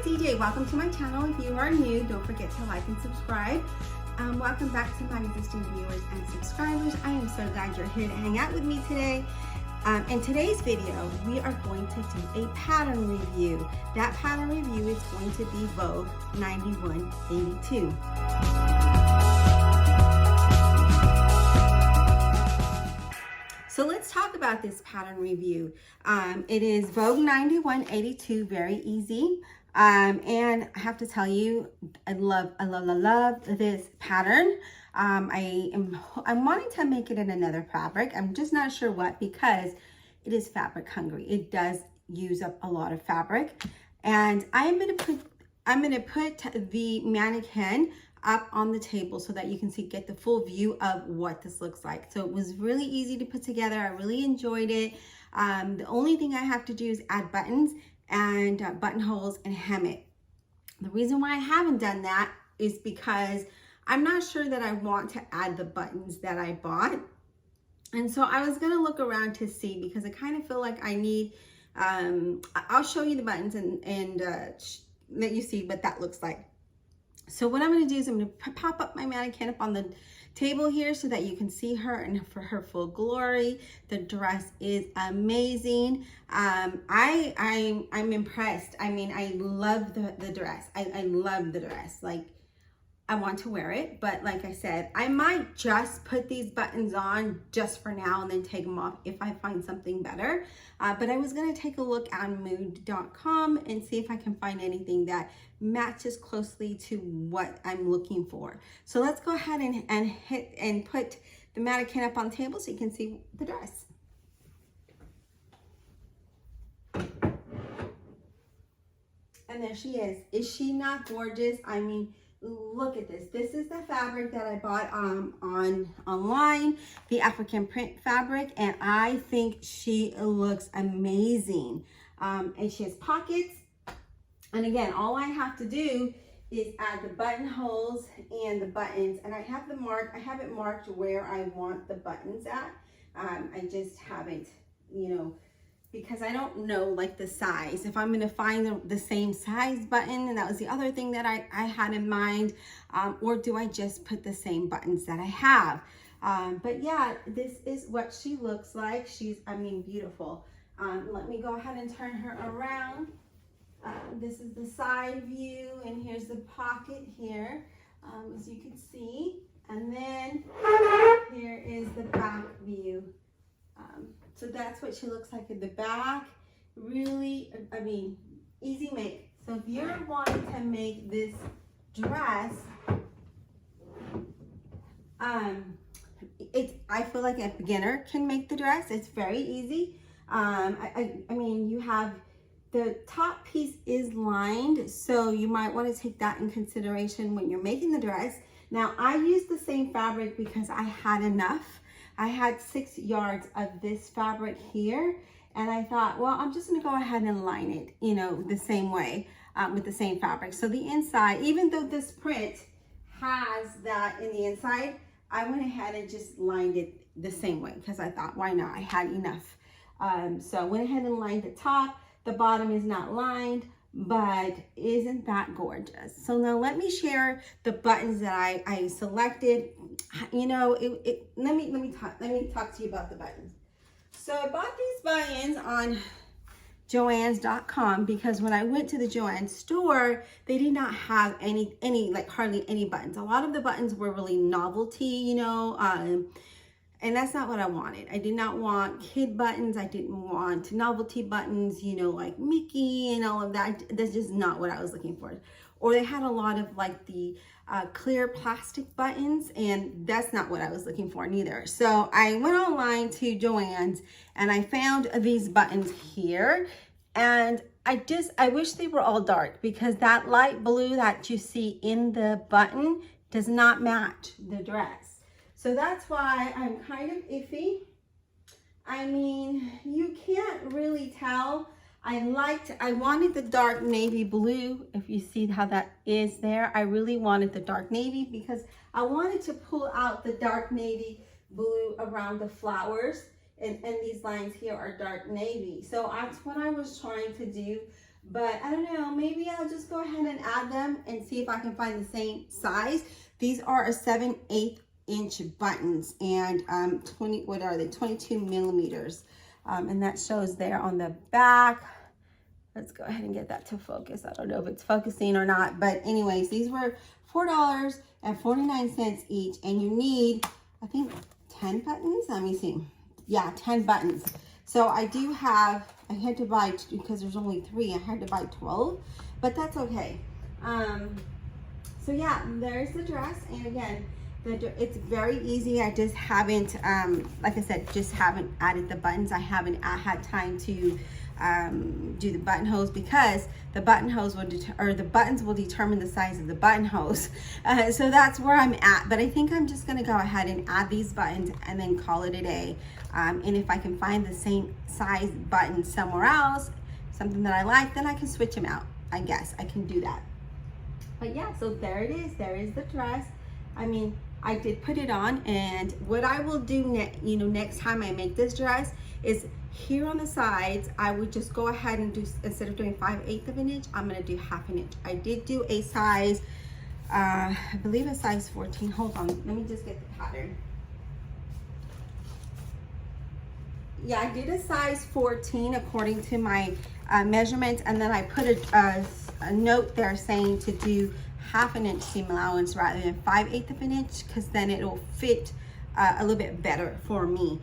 DJ. Welcome to my channel. If you are new, don't forget to like and subscribe. Welcome back to my existing viewers and subscribers. I am so glad you're here to hang out with me today. In today's video, we are going to do a pattern review. That pattern review is going to be Vogue 9182. So let's talk about this pattern review. It is Vogue 9182, very easy. And I have to tell you, I love this pattern. I'm wanting to make it in another fabric. I'm just not sure what, because it is fabric hungry. It does use up a lot of fabric. And I'm gonna put the mannequin up on the table so that you can get the full view of what this looks like. So it was really easy to put together. I really enjoyed it. The only thing I have to do is add buttons and buttonholes and hem it. The reason why I haven't done that is because I'm not sure that I want to add the buttons that I bought. And so I was gonna look around to see, because I kind of feel like I need, I'll show you the buttons and let you see what that looks like. So what I'm gonna do is I'm gonna pop up my mannequin up on the table here so that you can see her and for her full glory. The dress is amazing. I'm impressed. I mean, I love the dress. I love the dress. Like, I want to wear it, but like I said, I might just put these buttons on just for now and then take them off if I find something better. But I was gonna take a look on mood.com and see if I can find anything that matches closely to what I'm looking for. So let's go ahead and put the mannequin up on the table so you can see the dress. And there she is. Is she not gorgeous? I mean, look at this. This is the fabric that I bought online, the African print fabric, and I think she looks amazing. And she has pockets. And again, all I have to do is add the buttonholes and the buttons, and I have it marked where I want the buttons at. I just haven't, because I don't know like the size, if I'm gonna find the same size button, and that was the other thing that I had in mind, or do I just put the same buttons that I have? But yeah, this is what she looks like. I mean, beautiful. Let me go ahead and turn her around. This is the side view, and here's the pocket here, as you can see. And then here is the back view. So that's what she looks like in the back. Really, I mean, easy make. So if you're wanting to make this dress, I feel like a beginner can make the dress. It's very easy. I mean, you have the top piece is lined, so you might want to take that in consideration when you're making the dress. Now, I used the same fabric because I had enough. I had 6 yards of this fabric here, and I thought, well, I'm just gonna go ahead and line it, the same way, with the same fabric. So the inside, even though this print has that in the inside, I went ahead and just lined it the same way because I thought, why not? I had enough. So I went ahead and lined the top. The bottom is not lined, but isn't that gorgeous? So now let me share the buttons that I selected. Let me talk to you about the buttons. So I bought these buttons on Joann's.com because when I went to the Joann's store, they did not have hardly any buttons. A lot of the buttons were really novelty, and that's not what I wanted. I did not want kid buttons. I didn't want novelty buttons, like Mickey and all of that. That's just not what I was looking for. Or they had a lot of like the clear plastic buttons, and that's not what I was looking for neither. So I went online to Joann's and I found these buttons here. And I wish they were all dark, because that light blue that you see in the button does not match the dress. So that's why I'm kind of iffy. I mean, you can't really tell. I wanted the dark navy blue. If you see how that is there, I really wanted the dark navy because I wanted to pull out the dark navy blue around the flowers. And these lines here are dark navy. So that's what I was trying to do. but I don't know, maybe I'll just go ahead and add them and see if I can find the same size. These are a 7/8 inch buttons, and 22 millimeters. And that shows there on the back. Let's go ahead and get that to focus. I don't know if it's focusing or not, but anyways, these were $4.49 each, and you need, I think, 10 buttons. Let me see. Yeah, 10 buttons. So I do have, I had to buy, because there's only 3, I had to buy 12, but that's okay. So yeah, there's the dress, and again, it's very easy. I just haven't, like I said, just haven't added the buttons. I haven't had time to do the buttonholes, because the buttonholes will the buttons will determine the size of the buttonholes. So that's where I'm at. But I think I'm just gonna go ahead and add these buttons and then call it a day. And if I can find the same size button somewhere else, something that I like, then I can switch them out. I guess I can do that. But yeah, so there it is. There is the dress. I mean, I did put it on, and what I will do next time I make this dress is here on the sides, I would just go ahead and do, instead of doing 5/8 of an inch, I'm gonna do 1/2 inch. I did do a size, I believe a size 14. Hold on, let me just get the pattern. Yeah, I did a size 14 according to my measurements, and then I put a note there saying to do 1/2 inch seam allowance rather than 5/8 of an inch, because then it'll fit a little bit better for me.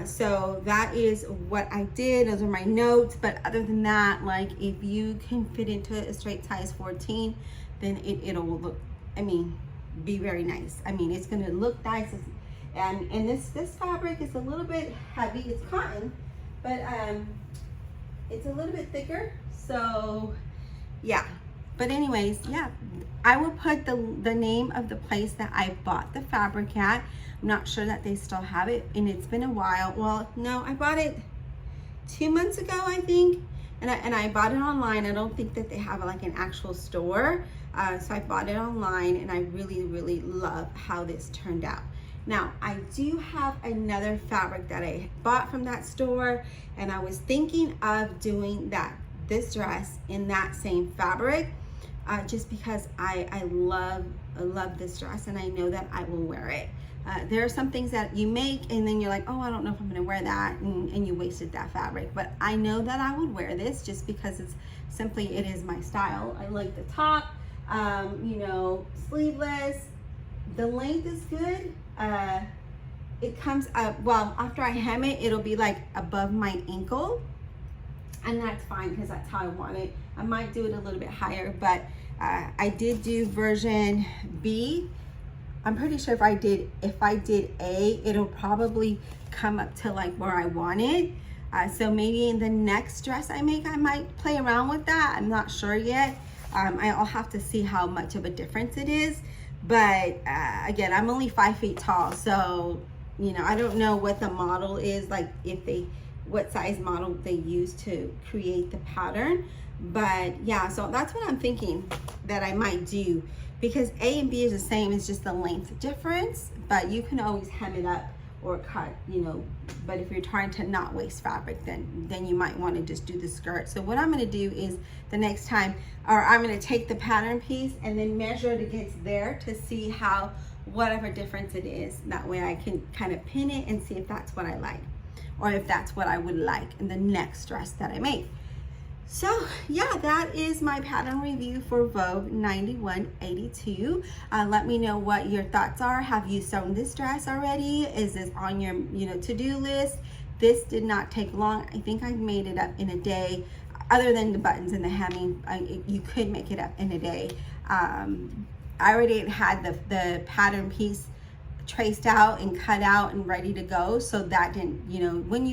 So that is what I did. Those are my notes. But other than that, like, if you can fit into a straight size 14, then it'll look, I mean, be very nice. I mean, it's gonna look nice. And this fabric is a little bit heavy. It's cotton, but it's a little bit thicker. So yeah. But anyways, yeah, I will put the name of the place that I bought the fabric at. I'm not sure that they still have it, and it's been a while. Well, no, I bought it 2 months ago, I think, and I bought it online. I don't think that they have like an actual store, so I bought it online, and I really, really love how this turned out. Now, I do have another fabric that I bought from that store, and I was thinking of doing this dress in that same fabric, just because I love this dress, and I know that I will wear it. There are some things that you make and then you're like, oh, I don't know if I'm gonna wear that, and you wasted that fabric. But I know that I would wear this just because it is my style. I like the top, sleeveless. The length is good. It comes up, well, after I hem it, it'll be like above my ankle, and that's fine because that's how I want it. I might do it a little bit higher, but I did do version B. I'm pretty sure if I did A, it'll probably come up to like where I want it. So maybe in the next dress I make, I might play around with that. I'm not sure yet. I'll have to see how much of a difference it is. But again, I'm only 5 feet tall, so I don't know what the model is, like what size model they use to create the pattern. But yeah, so that's what I'm thinking that I might do, because A and B is the same, it's just the length difference, but you can always hem it up or cut, but if you're trying to not waste fabric, then you might want to just do the skirt. So what I'm going to do is the next time, or I'm going to take the pattern piece and then measure it against there to see whatever difference it is. That way I can kind of pin it and see if that's what I like, or if that's what I would like in the next dress that I make. So yeah, that is my pattern review for Vogue 9182. Let me know what your thoughts are. Have you sewn this dress already? Is this on your to-do list? This did not take long. I think I made it up in a day. Other than the buttons and the hemming, you could make it up in a day. I already had the pattern piece traced out and cut out and ready to go, so that didn't, when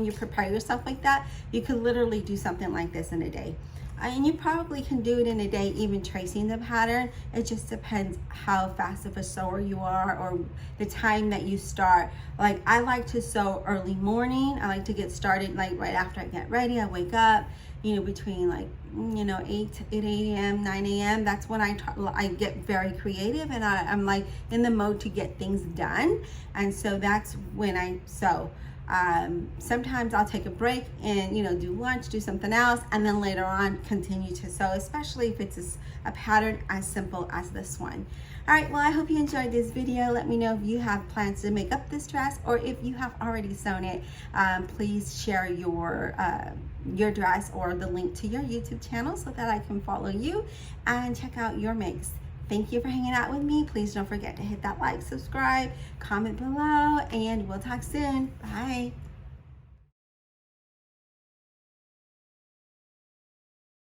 you prepare yourself like that, you can literally do something like this in a day. And you probably can do it in a day, even tracing the pattern. It just depends how fast of a sewer you are, or the time that you start. Like, I like to sew early morning. I like to get started like right after I get ready. I wake up, between like 8 a.m. 9 a.m. That's when I get very creative, and I'm like in the mode to get things done, and so that's when I sew. Sometimes I'll take a break and, you know, do lunch, do something else, and then later on continue to sew, especially if it's a pattern as simple as this one. All right, well, I hope you enjoyed this video. Let me know if you have plans to make up this dress, or if you have already sewn it. Please share your dress or the link to your YouTube channel so that I can follow you and check out your makes. Thank you for hanging out with me. Please don't forget to hit that like, subscribe, comment below, and we'll talk soon. Bye.